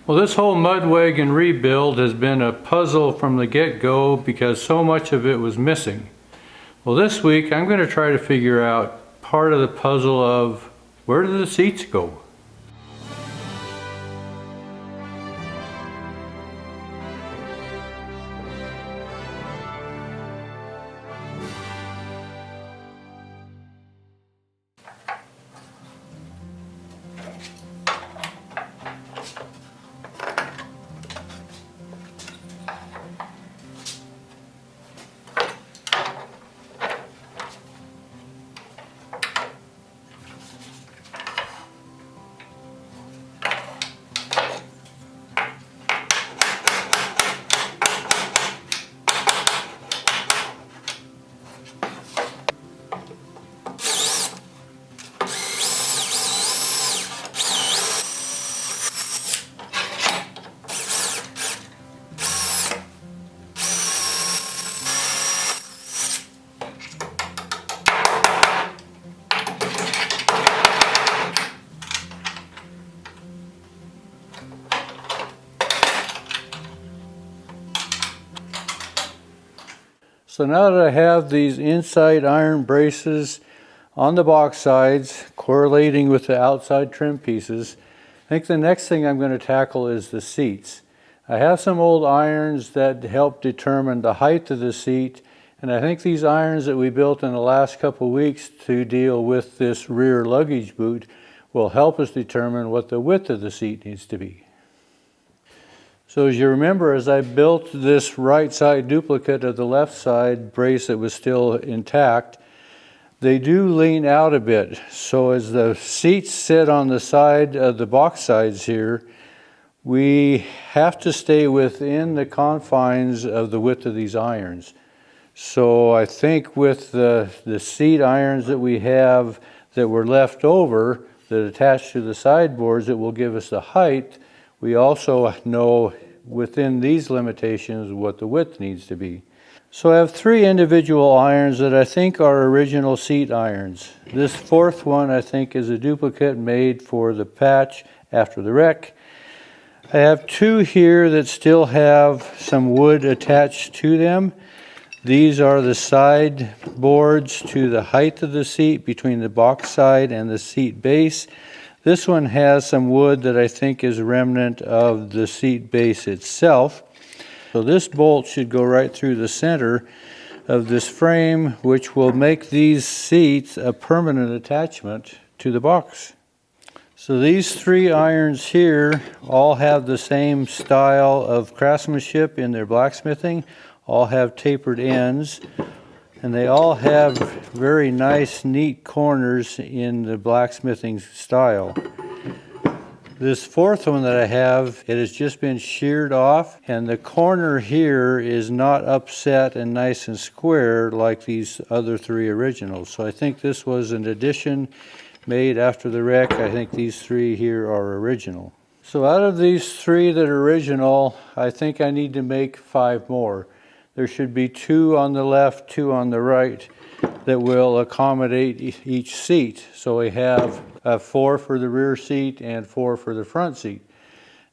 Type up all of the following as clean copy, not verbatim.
Well, this whole mud wagon rebuild has been a puzzle from the get-go because so much of it was missing. Well, this week I'm going to try to figure out part of the puzzle of where do the seats go? So now that I have these inside iron braces on the box sides correlating with the outside trim pieces, I think the next thing I'm going to tackle is the seats. I have some old irons that help determine the height of the seat, and I think these irons that we built in the last couple of weeks to deal with this rear luggage boot will help us determine what the width of the seat needs to be. So as you remember, as I built this right side duplicate of the left side brace that was still intact, they do lean out a bit. So as the seats sit on the side of the box sides here, we have to stay within the confines of the width of these irons. So I think with the seat irons that we have that were left over that attach to the sideboards, it will give us the height. We also know within these limitations what the width needs to be. So I have three individual irons that I think are original seat irons. This fourth one I think is a duplicate made for the patch after the wreck. I have two here that still have some wood attached to them. These are the side boards to the height of the seat between the box side and the seat base. This one has some wood that I think is a remnant of the seat base itself. So this bolt should go right through the center of this frame, which will make these seats a permanent attachment to the box. So these three irons here all have the same style of craftsmanship in their blacksmithing, all have tapered ends. And they all have very nice, neat corners in the blacksmithing style. This fourth one that I have, it has just been sheared off, and the corner here is not upset and nice and square like these other three originals. So I think this was an addition made after the wreck. I think these three here are original. So out of these three that are original, I think I need to make 5 more. There should be 2 on the left, 2 on the right that will accommodate each seat. So we have 4 for the rear seat and 4 for the front seat.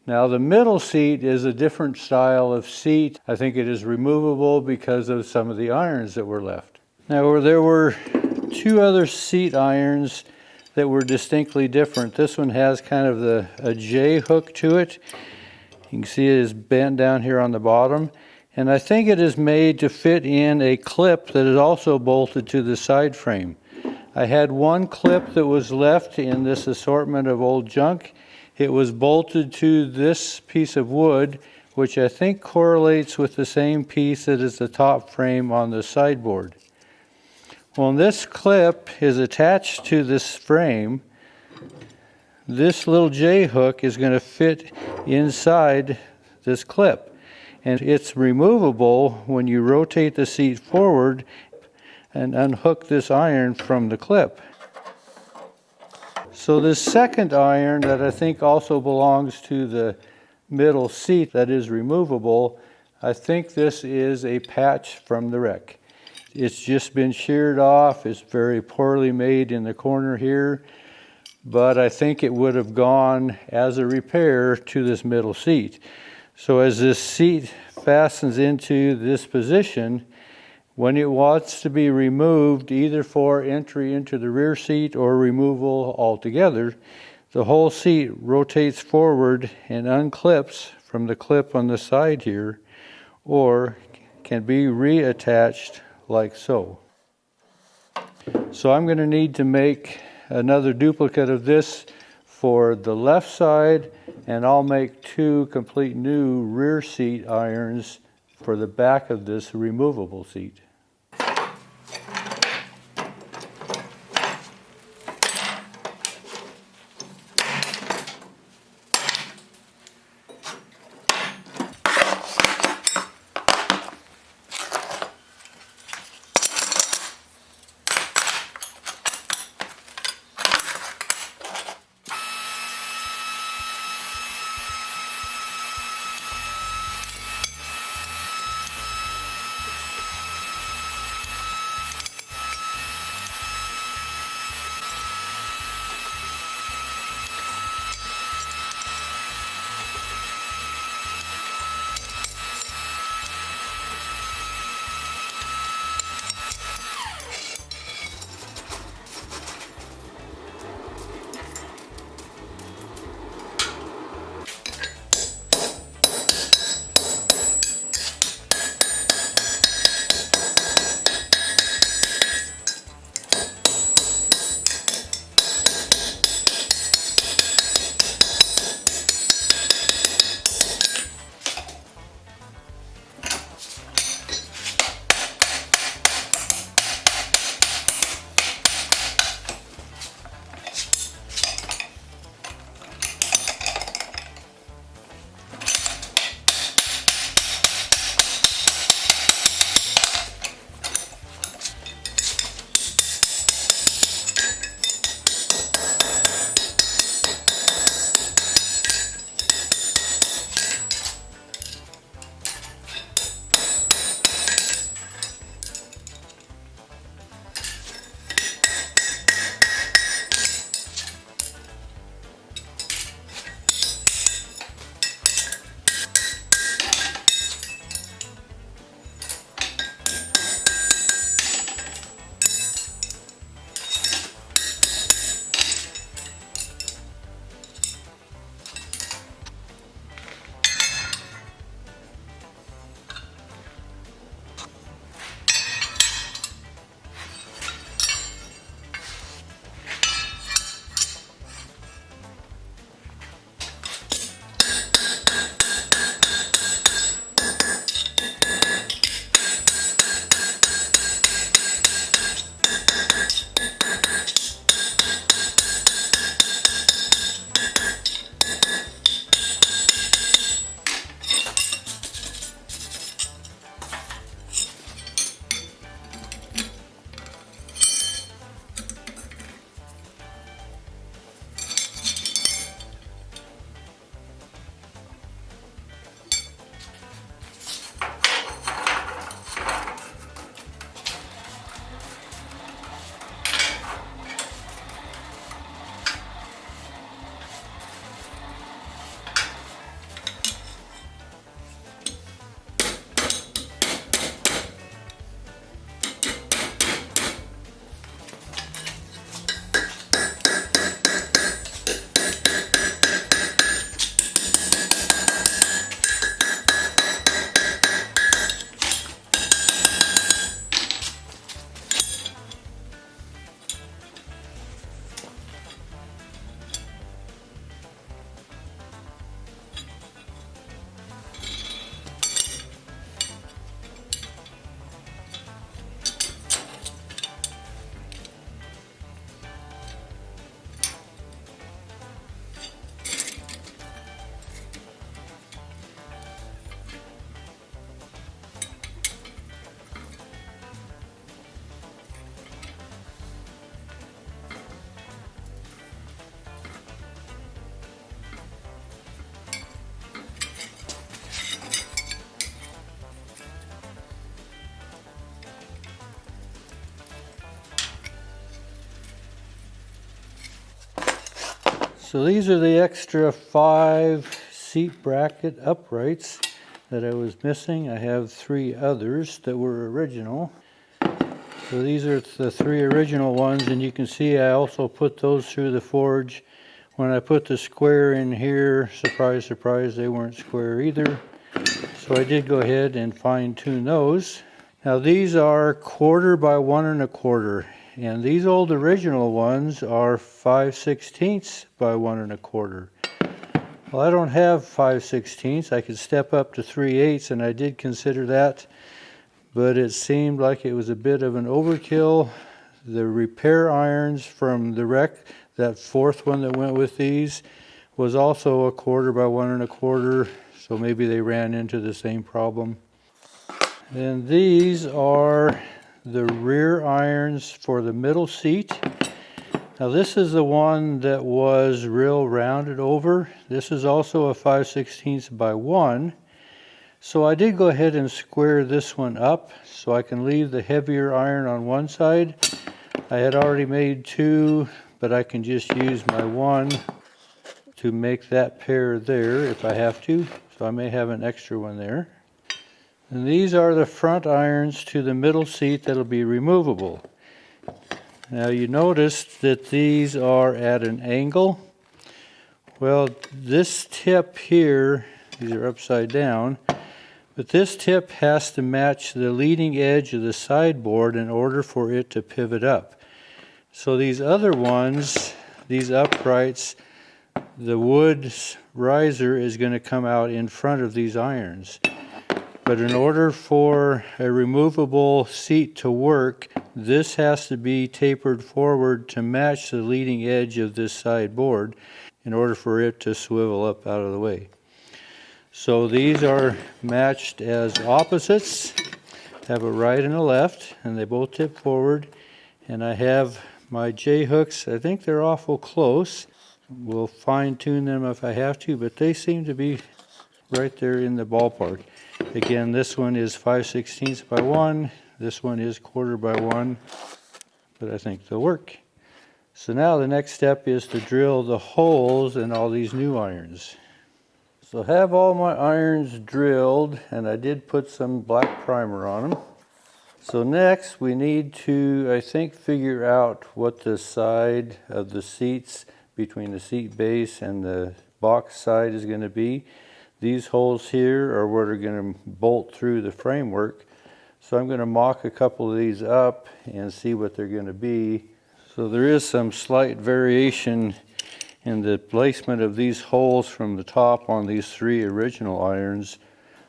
Now the middle seat is a different style of seat. I think it is removable because of some of the irons that were left. Now there were 2 other seat irons that were distinctly different. This one has kind of a J hook to it. You can see it is bent down here on the bottom. And I think it is made to fit in a clip that is also bolted to the side frame. I had one clip that was left in this assortment of old junk. It was bolted to this piece of wood, which I think correlates with the same piece that is the top frame on the sideboard. Well, this clip is attached to this frame. This little J hook is going to fit inside this clip. And it's removable when you rotate the seat forward and unhook this iron from the clip. So this second iron that I think also belongs to the middle seat that is removable, I think this is a patch from the wreck. It's just been sheared off. It's very poorly made in the corner here. but I think it would have gone as a repair to this middle seat. So as this seat fastens into this position, when it wants to be removed, either for entry into the rear seat or removal altogether, the whole seat rotates forward and unclips from the clip on the side here, or can be reattached like so. So I'm going to need to make another duplicate of this for the left side, and I'll make 2 complete new rear seat irons for the back of this removable seat. So these are the extra 5 seat bracket uprights that I was missing. I have 3 others that were original. So these are the 3 original ones, and you can see I also put those through the forge. When I put the square in here, surprise, surprise, they weren't square either. So I did go ahead and fine tune those. Now these are 1/4 by 1 1/4, and these old original ones are 5/16 by 1 1/4. Well, I don't have 5/16. I could step up to 3/8, and I did consider that, but it seemed like it was a bit of an overkill. The repair irons from the wreck, that 4th one that went with these, was also 1/4 by 1 1/4, so maybe they ran into the same problem. And these are the rear irons for the middle seat. Now this is the one that was real rounded over. This is also a 5/16 by 1. So I did go ahead and square this one up so I can leave the heavier iron on one side. I had already made 2, but I can just use my 1 to make that pair there if I have to. So I may have an extra one there. And these are the front irons to the middle seat that'll be removable. Now you notice that these are at an angle. Well, this tip here, these are upside down, but this tip has to match the leading edge of the sideboard in order for it to pivot up. So these other ones, these uprights, the wood riser is going to come out in front of these irons. But in order for a removable seat to work, this has to be tapered forward to match the leading edge of this side board in order for it to swivel up out of the way. So these are matched as opposites, have a right and a left, and they both tip forward. And I have my J-hooks, I think they're awful close. We'll fine tune them if I have to, but they seem to be right there in the ballpark. Again, this one is 5/16 by 1, this one is 1/4 by 1, but I think they'll work. So now the next step is to drill the holes in all these new irons. So I have all my irons drilled, and I did put some black primer on them. So next we need to, I think, figure out what the side of the seats between the seat base and the box side is going to be. These holes here are what are going to bolt through the framework. So I'm going to mock a couple of these up and see what they're going to be. So there is some slight variation in the placement of these holes from the top on these 3 original irons.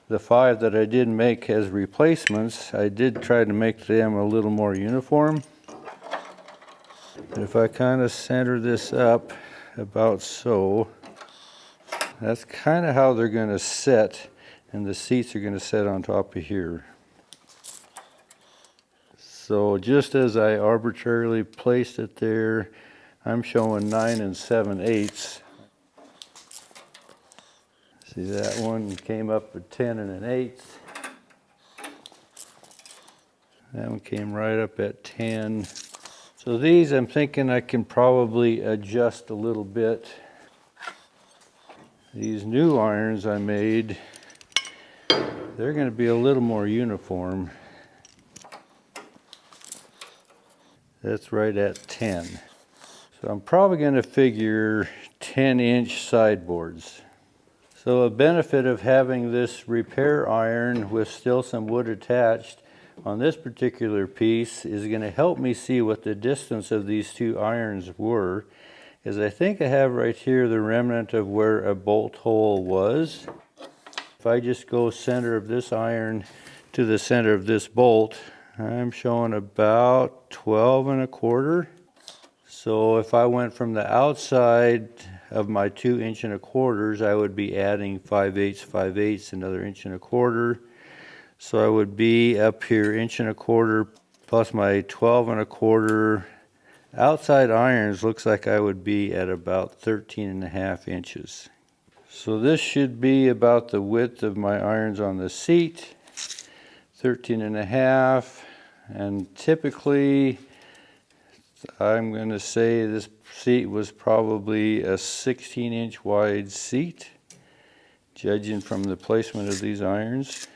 The 5 that I did make as replacements, I did try to make them a little more uniform. If I kind of center this up about so, that's kind of how they're going to sit, and the seats are going to sit on top of here. So just as I arbitrarily placed it there, I'm showing 9 7/8. See, that one came up at 10 1/8. That one came right up at 10. So these I'm thinking I can probably adjust a little bit. These new irons I made, they're going to be a little more uniform. That's right at 10. So I'm probably going to figure 10-inch sideboards. So a benefit of having this repair iron with still some wood attached on this particular piece is going to help me see what the distance of these 2 irons were. Is I think I have right here the remnant of where a bolt hole was. If I just go center of this iron to the center of this bolt, I'm showing about 12 1/4. So if I went from the outside of my 2 1/4, I would be adding 5/8, 5/8, another 1 1/4. So I would be up here 1 1/4 plus my 12 1/4. Outside irons looks like I would be at about 13 1/2 inches. So this should be about the width of my irons on the seat, 13 1/2, and typically I'm going to say this seat was probably a 16-inch wide seat, judging from the placement of these irons.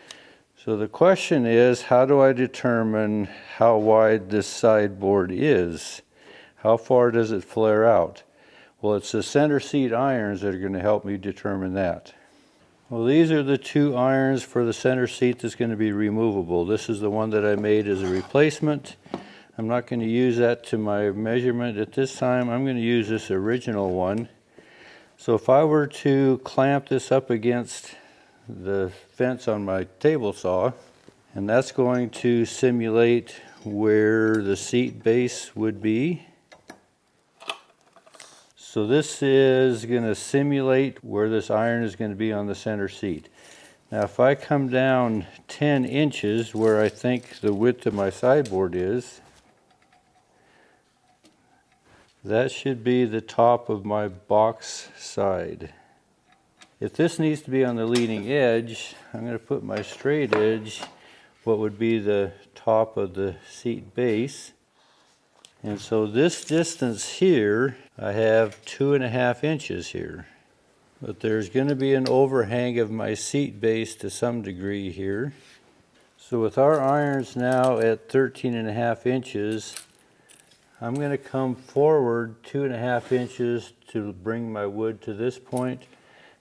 So the question is, how do I determine how wide this sideboard is? How far does it flare out? Well, it's the center seat irons that are going to help me determine that. Well, these are the two irons for the center seat that's going to be removable. This is the one that I made as a replacement. I'm not going to use that to my measurement at this time. I'm going to use this original one. So if I were to clamp this up against the fence on my table saw, and that's going to simulate where the seat base would be. So this is going to simulate where this iron is going to be on the center seat. Now if I come down 10 inches where I think the width of my sideboard is, that should be the top of my box side. If this needs to be on the leading edge, I'm going to put my straight edge, what would be the top of the seat base. And so this distance here, I have 2.5 inches here. But there's going to be an overhang of my seat base to some degree here. So with our irons now at 13.5 inches, I'm going to come forward 2.5 inches to bring my wood to this point.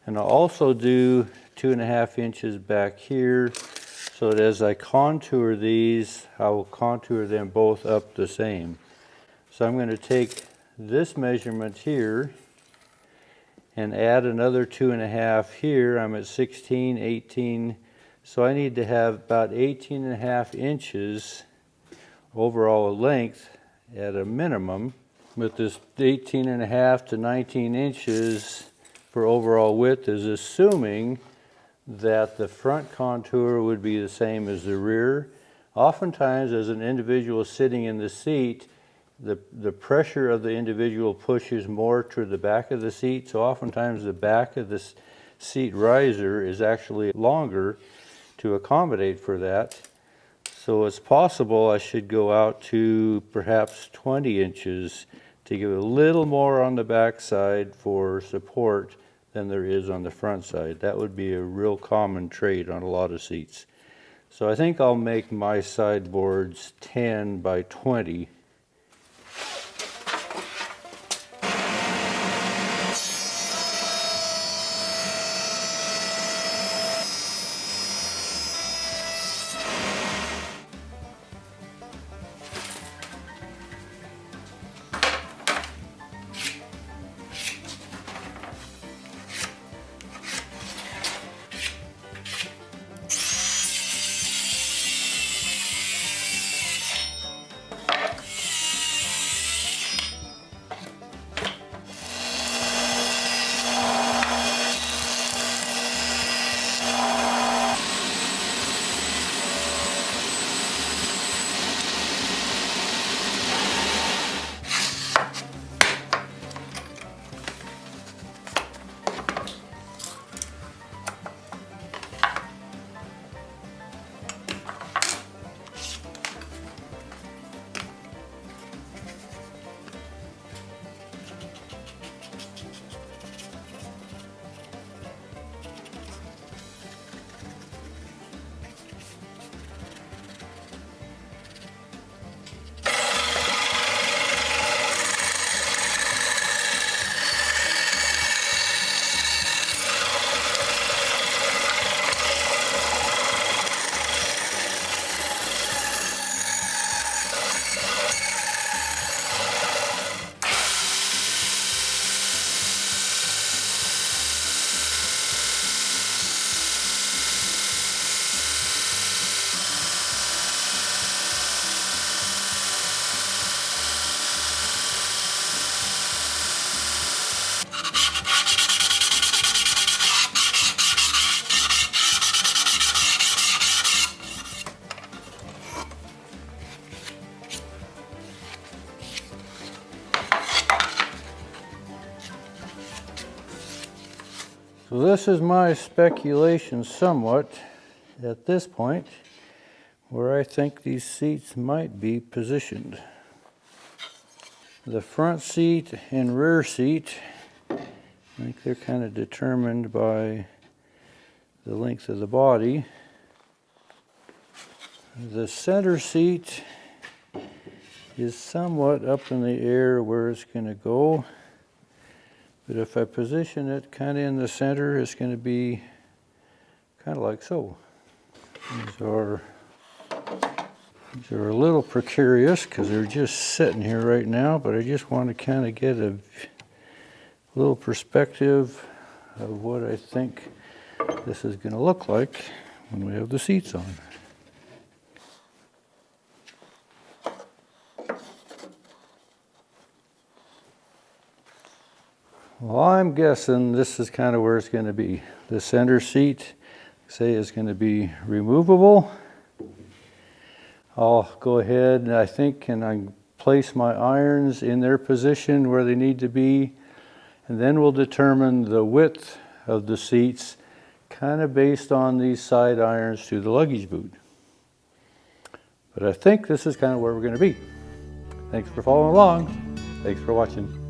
And I'll also do 2.5 inches back here, so that as I contour these, I will contour them both up the same. So I'm going to take this measurement here and add another 2.5 here. I'm at 16, 18, so I need to have about 18.5 inches overall length at a minimum. With this 18.5 to 19 inches for overall width is assuming that the front contour would be the same as the rear. Oftentimes, as an individual sitting in the seat, the pressure of the individual pushes more to the back of the seat, so oftentimes the back of the seat riser is actually longer to accommodate for that. So it's possible I should go out to perhaps 20 inches to give a little more on the back side for support than there is on the front side. That would be a real common trait on a lot of seats. So I think I'll make my sideboards 10 by 20. So this is my speculation somewhat at this point, where I think these seats might be positioned. The front seat and rear seat, I think they're kind of determined by the length of the body. The center seat is somewhat up in the air where it's going to go, but if I position it kind of in the center, it's going to be kind of like so. These are a little precarious because they're just sitting here right now, but I just want to kind of get a little perspective of what I think this is going to look like when we have the seats on. Well, I'm guessing this is kind of where it's going to be. The center seat, say, is going to be removable. I'll go ahead, I think, and I place my irons in their position where they need to be, and then we'll determine the width of the seats kind of based on these side irons to the luggage boot. But I think this is kind of where we're going to be. Thanks for following along. Thanks for watching.